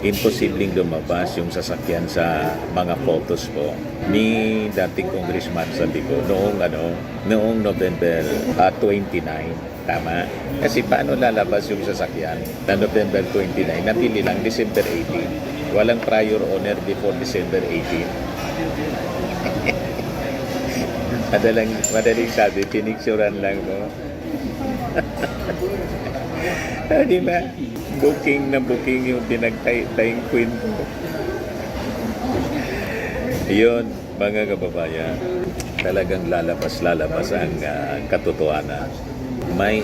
imposibleng lumabas yung sasakyan sa mga photos po ni dating Congressman Saldico noong November 29. Tama? Kasi paano lalabas yung sasakyan na November 29? Napili lang December 18. Walang prior owner before December 18. Madaling sabi, pinicturan lang mo. Di ba? Booking na booking yung pinagtayong kwento. Yun, mga kababayan, talagang lalabas ang katotohanan. May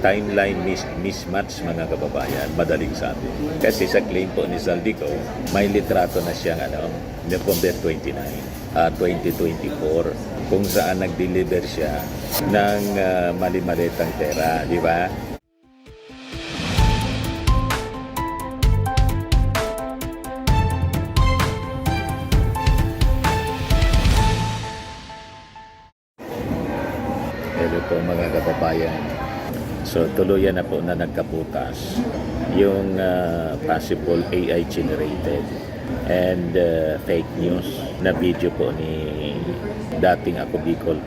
timeline mismatch, mga kababayan, madaling sabi. Kasi sa claim po ni Saldico, may litrato na siyang November 29, 2024, kung saan nag-deliver siya ng mali-malitang pera, di ba? Hello po mga kababayan. So tuluyan na po na nagkabutas yung possible AI generated and fake news na video po ni dating Ako Bicol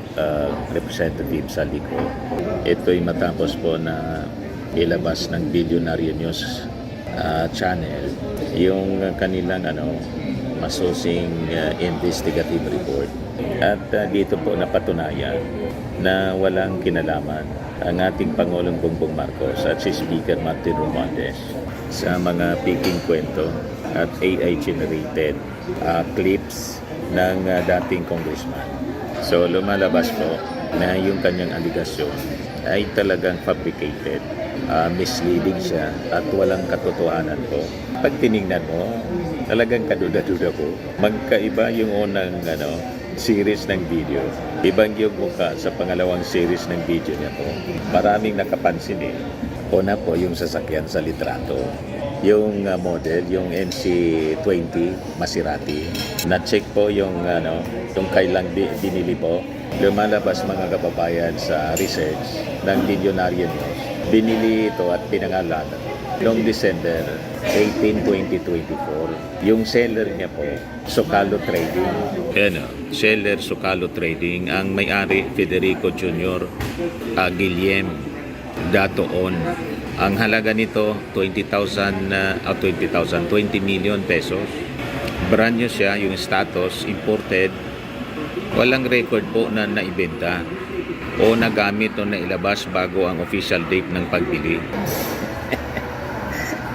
Representative Saldico. Ito'y matapos po na ilabas ng Billionaire News channel yung kanilang masusing investigative report. At dito po napatunayan na walang kinalaman ang ating Pangulong Bongbong Marcos at si Speaker Martin Romualdez sa mga peking kwento at AI-generated clips ng dating congressman. So lumalabas po na yung kanyang aligasyon ay talagang fabricated, misleading siya at walang katotohanan po. Pag tinignan mo, talagang kaduda-duda po. Magkaiba yung unang series ng video. Ibang yung mukha sa pangalawang series ng video niya po. Maraming nakapansin eh. Una po yung sasakyan sa litrato. Yung model, yung MC20 Maserati. Na-check po yung kailang binili po. Lumalabas mga kababayan sa research ng Billionaire News. Binili ito at pinangalan noong December 18, 2024. Yung seller niya po, Socalo Trading. Seller Socalo Trading. Ang may-ari, Federico Jr. Guillem Datoon. Ang halaga nito, 20 million pesos. Brand new siya, yung status, imported. Walang record po na naibenta o nagamit o nailabas bago ang official date ng pagbili.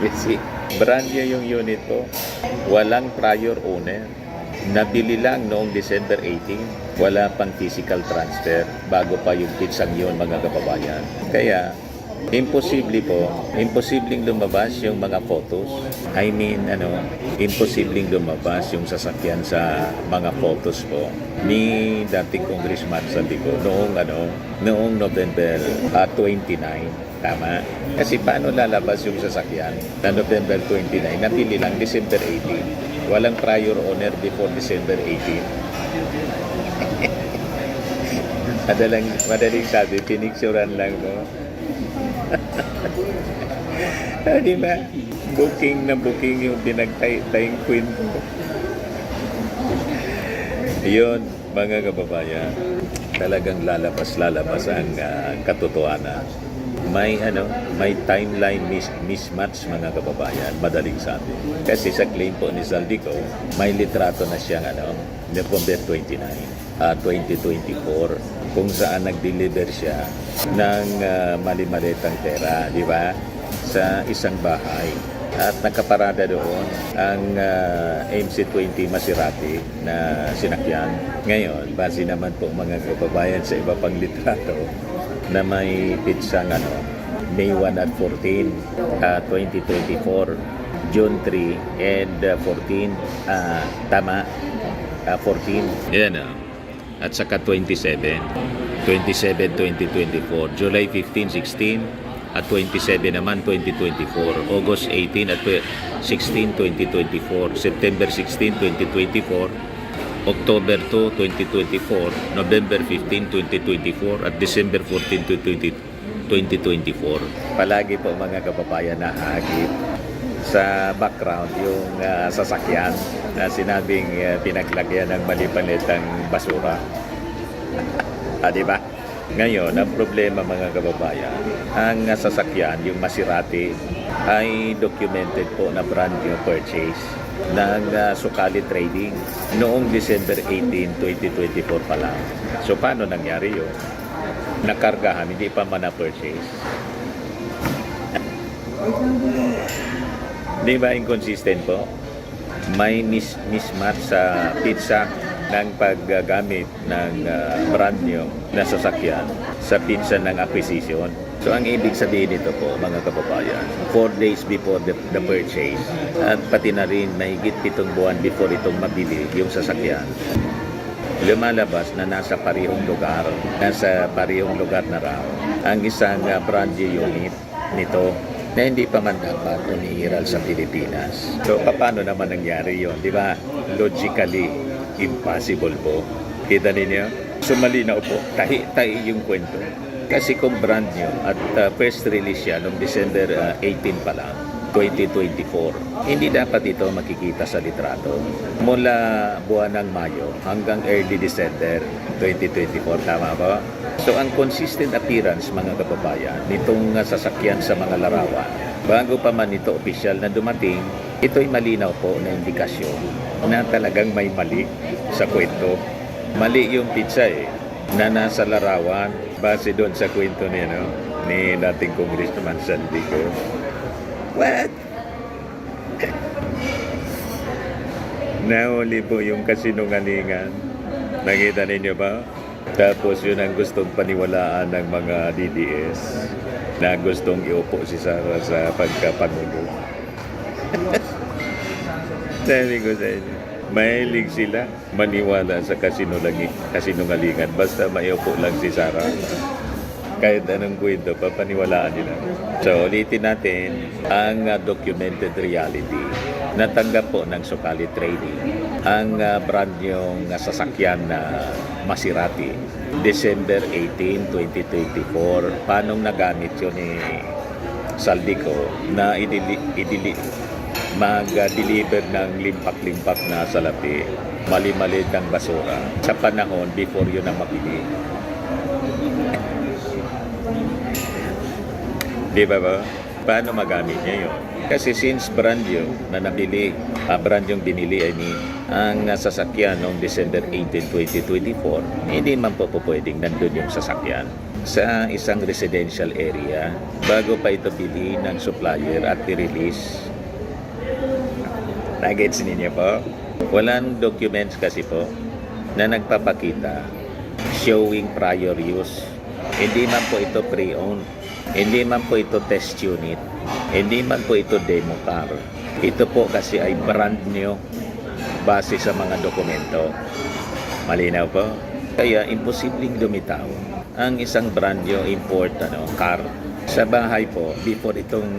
Kasi brand new yung unit po. Walang prior owner. Nabili lang noong December 18. Wala pang physical transfer bago pa yung pitsang yun, mga kababayan. Kaya imposibleng lumabas yung mga photos. Imposibleng lumabas yung sasakyan sa mga photos po ni dating Congressman Saldico noong November 29. Tama? Kasi paano lalabas yung sasakyan na November 29? Napili lang December 18. Walang prior owner before December 18. Madaling sabi, pinicturan lang mo. Di ba? Booking na booking yung pinagtayong kwento. Yun, mga kababayan, talagang lalabas ang katotohanan. May timeline mismatch, mga kababayan, madaling sabi. Kasi sa claim po ni Saldico, may litrato na siyang November 29, 2024, kung saan nag-deliver siya ng mali-malitang pera, di ba? Sa isang bahay. At nakaparada doon ang MC20 Maserati na sinakyan. Ngayon, base naman po mga kababayan sa iba pang litrato na may pitsang May 1 at 14, 2024, June 3 and 14, tama, 14. Yan at saka 27, 2024, July 15, 16, at 27 naman 2024, August 18 at 16, 2024, September 16, 2024, October 2, 2024, November 15, 2024, at December 14, 2024. Palagi po mga kababayan na hagip sa background yung sasakyan na sinabing pinaglagyan ng malipalitang basura. Di ba? Ngayon, ang problema mga kababayan, ang sasakyan, yung Maserati, ay documented po na brand new purchase ng Sukali Trading noong December 18, 2024 pa lang. So, paano nangyari yun? Nakargahan, hindi pa man na-purchase. Di ba inconsistent po? May mismatch sa pizza ng paggamit ng brand new na sasakyan sa pizza ng acquisition. So ang ibig sabihin nito po mga kababayan, 4 days before the purchase at pati na rin mahigit 7 buwan before itong mabili yung sasakyan, lumalabas na nasa parehong lugar na raw ang isang brand new unit nito na hindi pa man dapat umiiral sa Pilipinas. So, paano naman nangyari yon, di ba? Logically, impossible po. Kita ninyo? So, malinaw po. Tahi yung kwento. Kasi kung brand new at first release siya noong December 18 pa lang, 2024, hindi dapat ito makikita sa litrato. Mula buwan ng Mayo hanggang early December 2024, tama ba? So ang consistent appearance mga kababayan nitong sasakyan sa mga larawan, bago pa man ito opisyal na dumating, ito'y malinaw po na indikasyon na talagang may mali sa kwento. Mali yung pizza na nasa larawan base doon sa kwento ni dating Congressman Saldico. What? Nahuli po yung kasinungalingan. Nakita ninyo ba? Tapos yun ang gustong paniwalaan ng mga DDS na gustong iupo si Sara sa pagkapangulo. Sabi ko sa inyo, mahilig sila maniwala sa kasinungalingan basta maiupo lang si Sara. Kahit anong kwento, papaniwalaan nila. So, ulitin natin ang documented reality. Natanggap po ng Sukali Trading ang brand yung sasakyan na Maserati. December 18, 2024. Paano nagamit yun ni Saldico na mag-deliver ng limpak-limpak na salapi, mali-mali ng basura sa panahon before yun na mabili. Di ba ba? Paano magamit niya yun? Kasi since brand new na nabili, brand yung binili ang sasakyan noong December 18, 2024, hindi man po pwedeng nandun yung sasakyan sa isang residential area bago pa ito bili ng supplier at i-release. Nagets ninyo po? Walang documents kasi po na nagpapakita showing prior use. Hindi man po ito pre-owned. Hindi man po ito test unit. Hindi man po ito demo car. Ito po kasi ay brand new base sa mga dokumento. Malinaw po? Kaya imposibleng lumitaw ang isang brand new import car sa bahay po before itong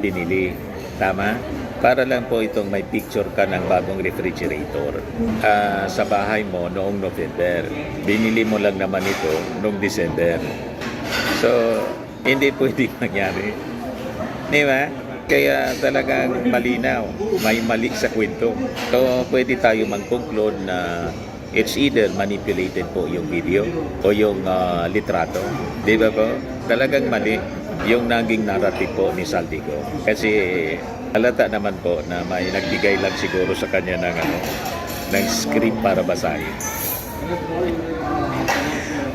binili. Tama? Para lang po itong may picture ka ng bagong refrigerator sa bahay mo noong November. Binili mo lang naman ito noong December. So, hindi pwede mangyari. Di ba? Kaya talagang malinaw. May mali sa kwento. So, pwede tayo mag-conclude na it's either manipulated po yung video o yung litrato. Di ba po? Talagang mali yung naging narrative po ni Saldico. Kasi halata naman po na may nagbigay lang siguro sa kanya ng script para basahin.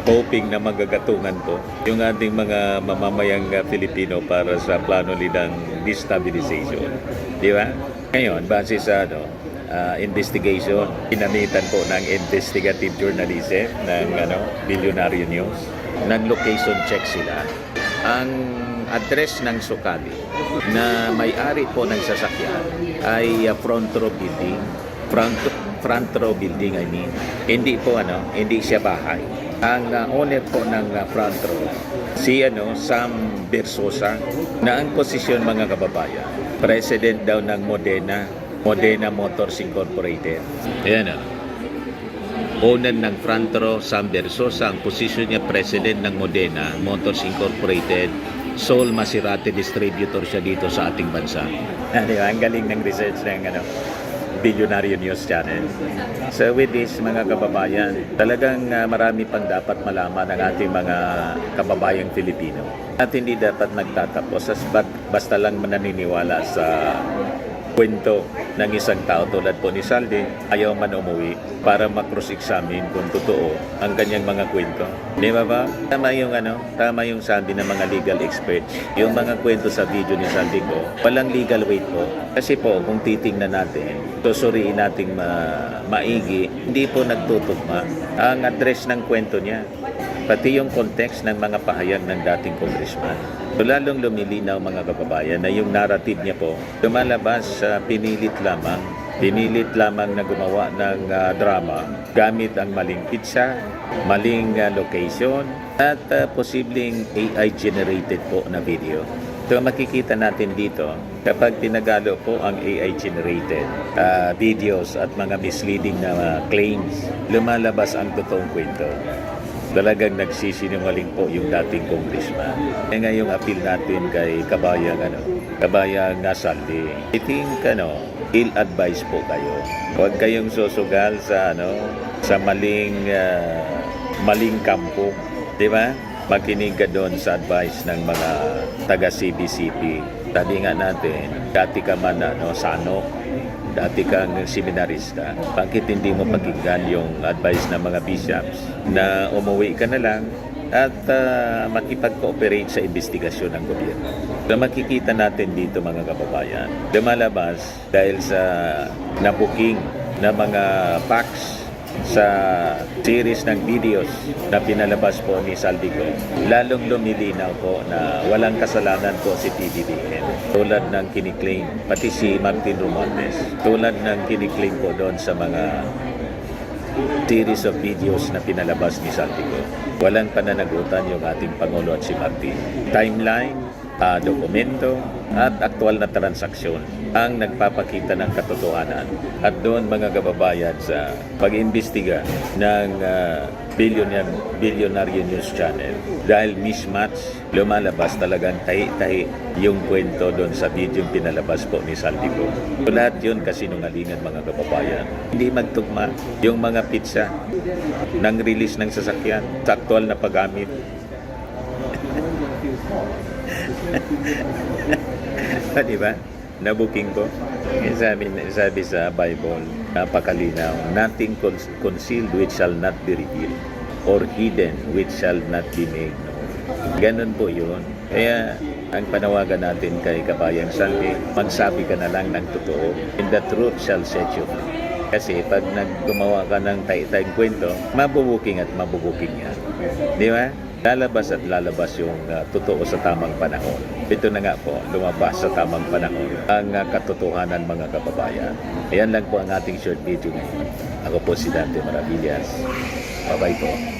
Hoping na magagatungan po yung ating mga mamamayang Filipino para sa plano nilang destabilization. Di ba? Ngayon, base sa investigation, pinamitan po ng investigative journalism ng Billionaire News. Nag-location check sila. Ang address ng Sukali na may-ari po ng sasakyan ay front row building. Front row building, I mean. Hindi po hindi siya bahay. Ang owner po ng front row, si Sam Bersosa, na ang posisyon mga kababayan, president daw ng Modena Motors Incorporated. Ayan owner ng front row, Sam Bersosa, ang posisyon niya president ng Modena Motors Incorporated, sole Maserati distributor siya dito sa ating bansa. Di ba? Ang galing ng research ng Bilyonaryo News Channel. So with this, mga kababayan, talagang marami pang dapat malaman ng ating mga kababayang Filipino. At hindi dapat nagtatapos basta lang mananiniwala sa kwento ng isang tao tulad po ni Saldi, ayaw man umuwi para ma-cross-examine kung totoo ang kanyang mga kwento. Di ba ba? Tama yung sabi ng mga legal experts. Yung mga kwento sa video ni Saldi ko, walang legal weight po. Kasi po, kung titingnan natin, susuriin nating maigi, hindi po nagtutugma ang address ng kwento niya. Pati yung context ng mga pahayag ng dating congressman. So, lalong lumilinaw mga kababayan na yung narrative niya po lumalabas sa pinilit lamang na gumawa ng drama gamit ang maling pizza, maling location at posibleng AI generated po na video. So makikita natin dito kapag tinagalo po ang AI generated videos at mga misleading na claims, lumalabas ang totoong kwento. Talagang nagsisinungaling po yung dating congressman. E ngayong appeal natin kay Kabayang Saldi, I think ill-advise po kayo. Huwag kayong susugal sa maling kampo, di ba? Makinig ka doon sa advice ng mga taga CBCP. Sabi nga natin, dati ka man sano, dati kang seminarista, bakit hindi mo pakinggan yung advice ng mga bishops na umuwi ka na lang at makipag-cooperate sa investigasyon ng gobyerno. So makikita natin dito mga kababayan, lumalabas dahil sa nabuking na mga facts sa series ng videos na pinalabas po ni Saldico, lalong lumilinaw po na walang kasalanan po si PBBM. Tulad ng kiniklaim, pati si Martin Romualdez, tulad ng kiniklaim po doon sa mga series of videos na pinalabas ni Saldico. Walang pananagutan yung ating Pangulo at si Martin. Timeline, dokumento at aktual na transaksyon ang nagpapakita ng katotohanan. At doon mga kababayan sa pag-imbestiga ng Bilyonaryo News Channel, dahil mismatch, lumalabas talagang tahi-tahi yung kwento doon sa video yung pinalabas po ni Saldico. So, lahat yun kasinungalingan mga kababayan. Hindi magtugma yung mga pizza ng release ng sasakyan sa aktual na paggamit. Diba? Nabuking ko. Sabi sa Bible, napakalinaw, nothing concealed which shall not be revealed, or hidden which shall not be made known. Ganun po yun. Kaya ang panawagan natin kay Kabayang Saldi, magsabi ka na lang ng totoo, and the truth shall set you free. Kasi pag naggumawa ka ng tay-tayong kwento, mabubuking at mabubuking yan. Di ba? Lalabas at lalabas yung totoo sa tamang panahon. Ito na nga po, lumabas sa tamang panahon ang katotohanan mga kababayan. Ayan lang po ang ating short video ngayon. Ako po si Dante Maravillas. Bye-bye po.